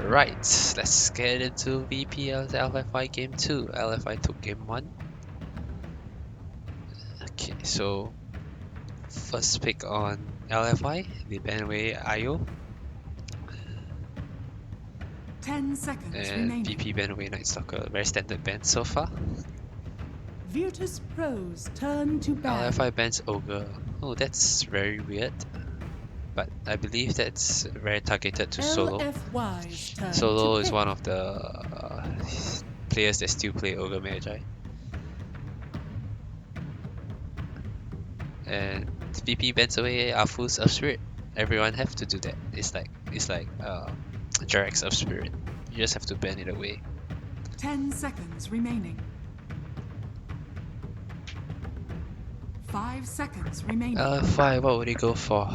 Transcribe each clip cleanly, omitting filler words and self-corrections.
Right, let's get into VPL's LFY game 2. LFY took game 1. Okay, so first pick on LFY, the Benway IO, 10 seconds and remaining. VP Benway Night Stalker. Very standard ban so far. Virtus Pros turn to ban. LFY bans Ogre. Oh, that's very weird. But I believe that's very targeted to Solo. LFY's turn Solo to is pick. one of the players that still play Ogre Magi. And VP bans away Afu's of Spirit. Everyone have to do that. It's like Jarek's of Spirit. You just have to ban it away. 10 seconds remaining. 5 seconds remaining. LFY, what would he go for?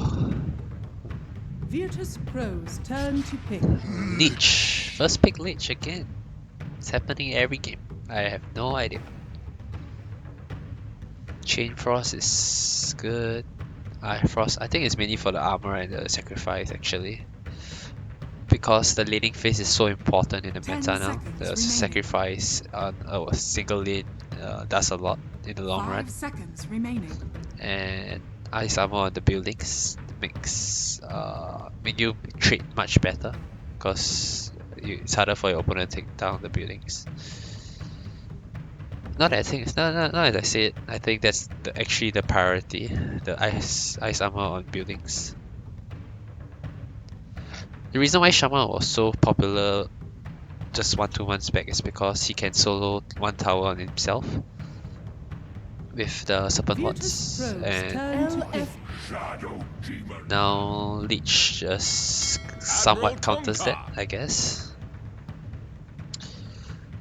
Virtus Pros turn to pick. Leech. First pick Leech again. It's happening every game. I have no idea. Chain Frost is good. Frost, I think it's mainly for the armor and the sacrifice actually. Because the laning phase is so important in the meta now. The remaining. sacrifice on a single lane does a lot in the long 5 run. seconds remaining. And ice armor on the buildings makes make you trade much better because it's harder for your opponent to take down the buildings. Not that I think it's not as I say it. I think that's actually the priority. The ice armor on buildings. The reason why Shaman was so popular just 1-2 months back is because he can solo one tower on himself with the Serpent Wards, and now Leech just somewhat counters that, I guess.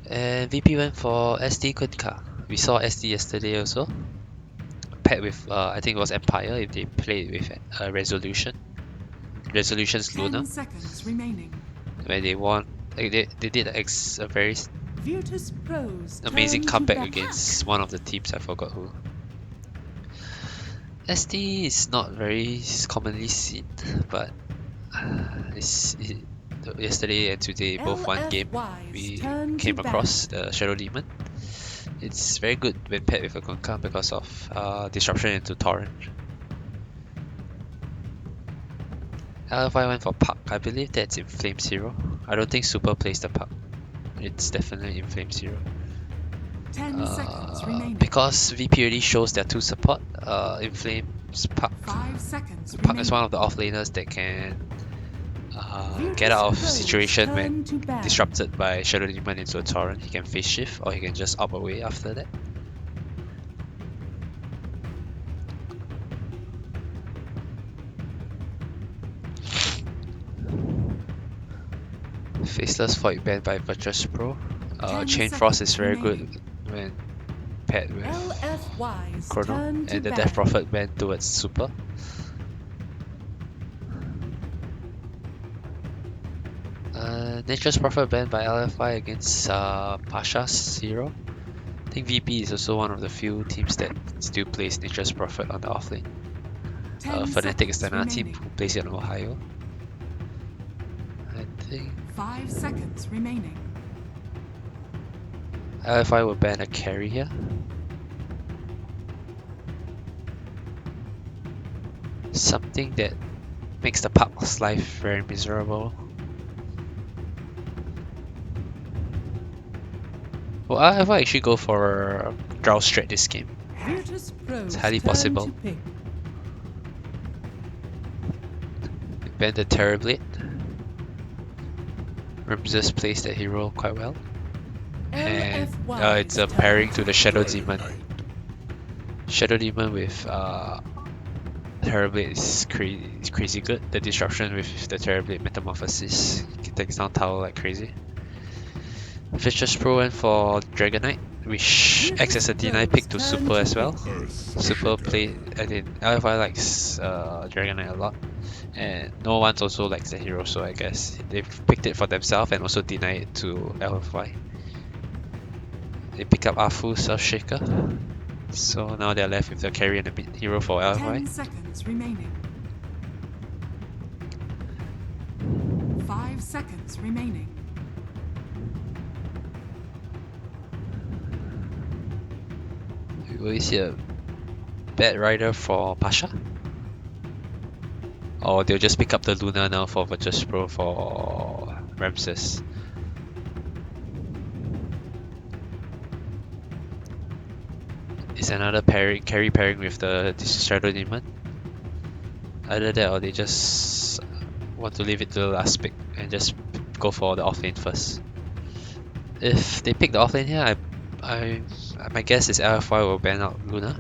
And VP went for SD Kutka. We saw SD yesterday also, paired with I think it was Empire if they played with Resolution. Resolution's 10 Luna, seconds remaining. where they won. They did a very Virtus Pros amazing turn to comeback back. against one of the teams, I forgot who. SD is not very commonly seen, but yesterday and today both one game we came across the Shadow Demon. It's very good when paired with a Kunkka because of disruption into Torrent. LFI went for Puck. I believe that's in Flame Zero. I don't think Super plays the Puck. It's definitely in Flame Zero. 10 seconds remaining. Because VP already shows their 2 support, Inflame's Puck. 5 seconds Puck is one of the offlaners that can get out of situation when disrupted by Shadow Demon into a Torrent. He can phase shift or he can just up away after that. Faceless Void banned by Virtus Pro. Chain Frost is very good when paired with Chrono, and the Death Prophet banned towards Super. Nature's Prophet banned by LFY against Pasha's Zero. I think VP is also one of the few teams that still plays Nature's Prophet on the offlane. Fnatic is another team who plays it in Ohio. I think 5 seconds remaining. LFI will ban a carry here. Something that makes the Puck's life very miserable. Will LFI actually go for Drow Strat this game? It's highly possible. Ban the Terrorblade. Ramses plays that hero quite well. And it's a pairing to the Shadow Demon. Shadow Demon with Terrorblade is crazy good. The disruption with the Terrorblade Metamorphosis takes down tower like crazy. Virtus Pro went for Dragon Knight, which acts as a deny pick to Super as well. Super play, I think LFI likes Dragon Knight a lot, and no one also likes the hero, so I guess they've picked it for themselves and also deny it to LFY. They pick up Afu Surfshaker, so now they're left with the carry and the mid hero for LFY. 10 seconds remaining. 5 5 seconds remaining. Will we see a bad rider for Pasha? Or they'll just pick up the Luna now for Virtus Pro for Ramses. It's another carry pairing with the Shadow Demon. Either that or they just want to leave it to the last pick and just go for the offlane first. If they pick the offlane here, my guess is LFY will ban out Luna.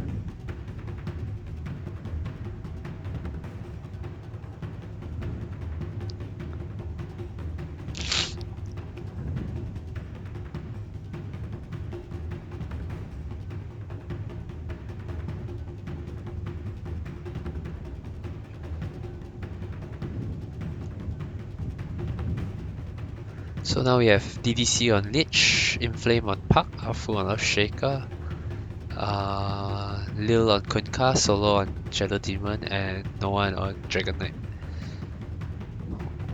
So now we have DDC on Lich, Inflame on Puck, Afu on Earthshaker, Lil on Kunka, Solo on Shadow Demon, and no one on Dragon Knight.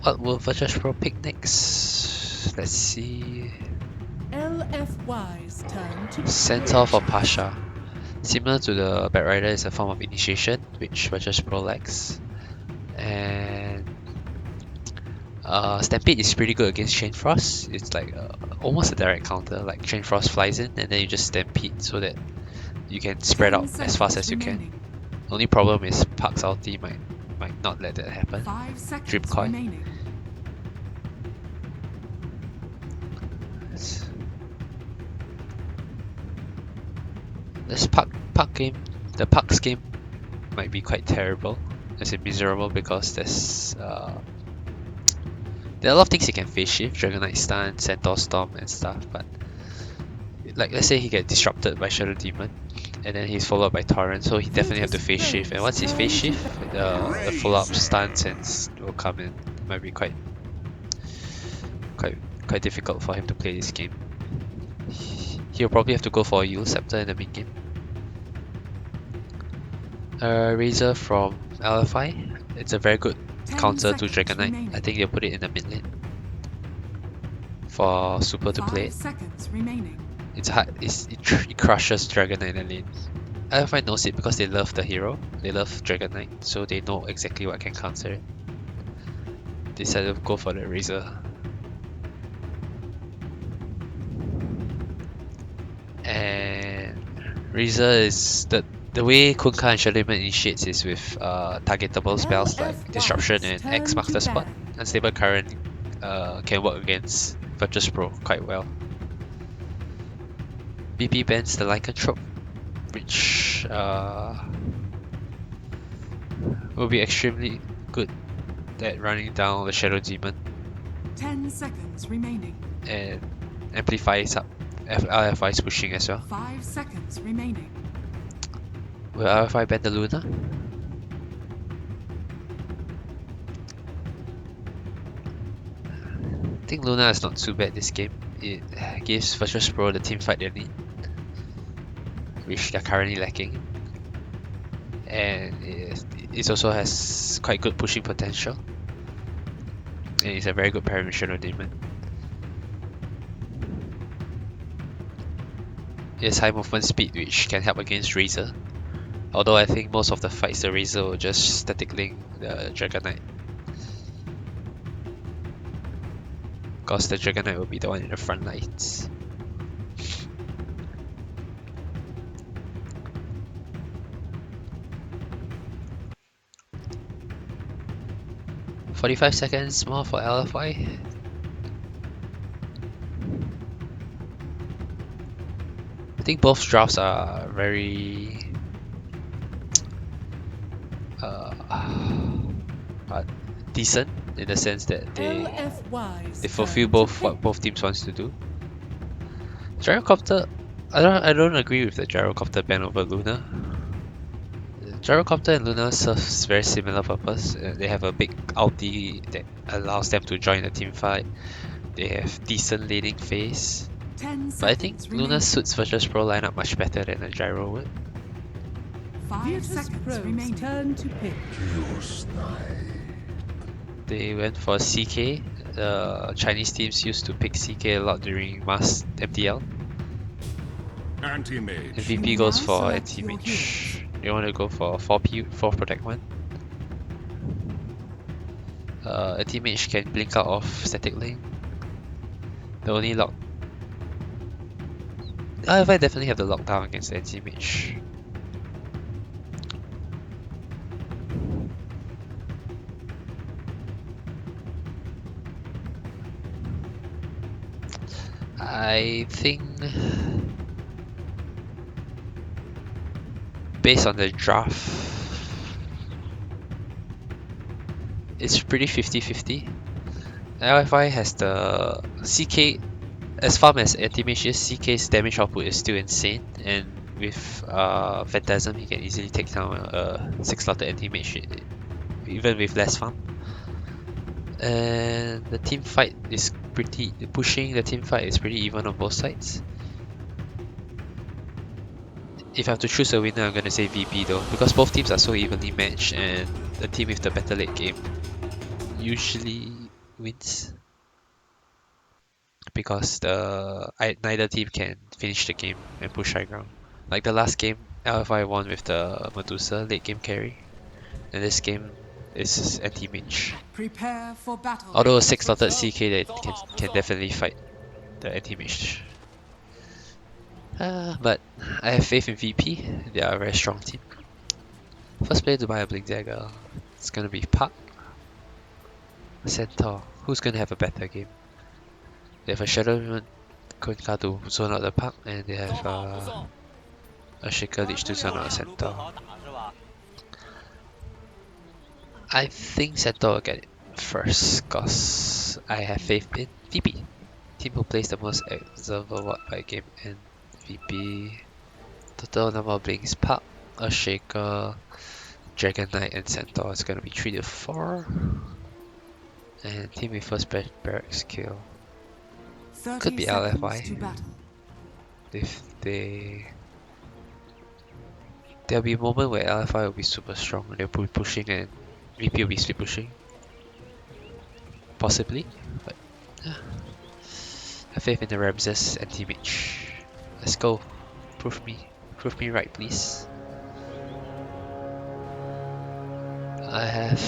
What will Virtus Pro pick next? Let's see. LFY's turn to Centaur for Pasha. Similar to the Bad Rider, is a form of initiation, which Virtus Pro lacks. And Stampede is pretty good against Chain Frost. It's like almost a direct counter. Like Chain Frost flies in and then you just Stampede so that you can spread out as fast as you can. Only problem is Puck's ulti might not let that happen. 5 seconds Drip Coin. remaining. This Puck game, the Puck's game might be quite terrible. As in miserable because there are a lot of things he can phase shift, Dragon Knight stun, Centaur Storm and stuff, but like let's say he get disrupted by Shadow Demon and then he's followed by Torrent, so he definitely have to phase shift, and once he's phase shift, the follow-up stuns and will come in. It might be quite difficult for him to play this game. He'll probably have to go for a Yule Scepter in the mid game. Razor from LFY. It's a very good counter to Dragon Knight. Remaining. I think they'll put it in the mid lane for Super to play 5 seconds remaining. It's hard. It crushes Dragon Knight in the lane. LFI knows it because they love the hero. They love Dragon Knight, so they know exactly what can counter it. They decided to go for the Razor. And Razor is the way Kunkka and Shadow Demon initiates is with targetable spells like Disruption and X marks the spot. Unstable Current can work against Virtus Pro quite well. BP bans the Lycanthrope, which will be extremely good at running down the Shadow Demon 10 seconds remaining. and amplifies up LFI's pushing as well. 5 seconds remaining. Will LFI ban the Luna? I think Luna is not too bad this game. It gives Virtus Pro the team fight they need, which they're currently lacking. And it also has quite good pushing potential. And it's a very good pairing with Shadow Demon. It has high movement speed, which can help against Razor. Although I think most of the fights the Razor will just static link the Dragon Knight. Because the Dragon Knight will be the one in the front lines. "45 seconds more for LFY. I think both drafts are very decent in the sense that they fulfill both what both teams wants to do. Gyrocopter, I don't agree with the Gyrocopter ban over Luna. Gyrocopter and Luna serves very similar purpose. They have a big ulti that allows them to join the team fight. They have decent laning phase. But I think Luna suits Virtus Pro lineup much better than a Gyro would. 5 seconds remaining. Turn to pick. They went for CK, The Chinese teams used to pick CK a lot during mass MTL. And VP goes for anti-mage. You want to go for 4 protect 1. Anti-mage can blink out of static lane. The only lock... LFY definitely have the lockdown against anti-mage. I think based on the draft, it's pretty 50-50. LFI has the CK, as far as anti-mage is, CK's damage output is still insane, and with Phantasm he can easily take down a 6-slotted anti-mage even with less farm. And the team fight is pretty even on both sides. If I have to choose a winner, I'm gonna say VP though, because both teams are so evenly matched, and the team with the better late game usually wins. Because neither team can finish the game and push high ground. Like the last game, LFI won with the Medusa late game carry, and this game is anti-mage. Prepare for battle. Although a 6-slotted CK that can definitely fight the anti-mage. But I have faith in VP. They are a very strong team. First player to buy a Blink Dagger, it's gonna be Park. Centaur, who's gonna have a better game? They have a Shadow Konka to zone out the Park, and they have a Shaker Leech to zone out a Centaur. I think Centaur will get it first, cause I have faith in VP. Team who plays the most observer ward by game, and VP. Total number of blinks: Park, a Shaker, Dragon Knight, and Centaur. It's gonna be 3 to 4. And team with first barracks kill could be LFY. If there'll be a moment where LFI will be super strong and they'll be pushing and VP will be split pushing. Possibly, but yeah. Have faith in the Ramses anti-mage. Let's go. Prove me right, please. I have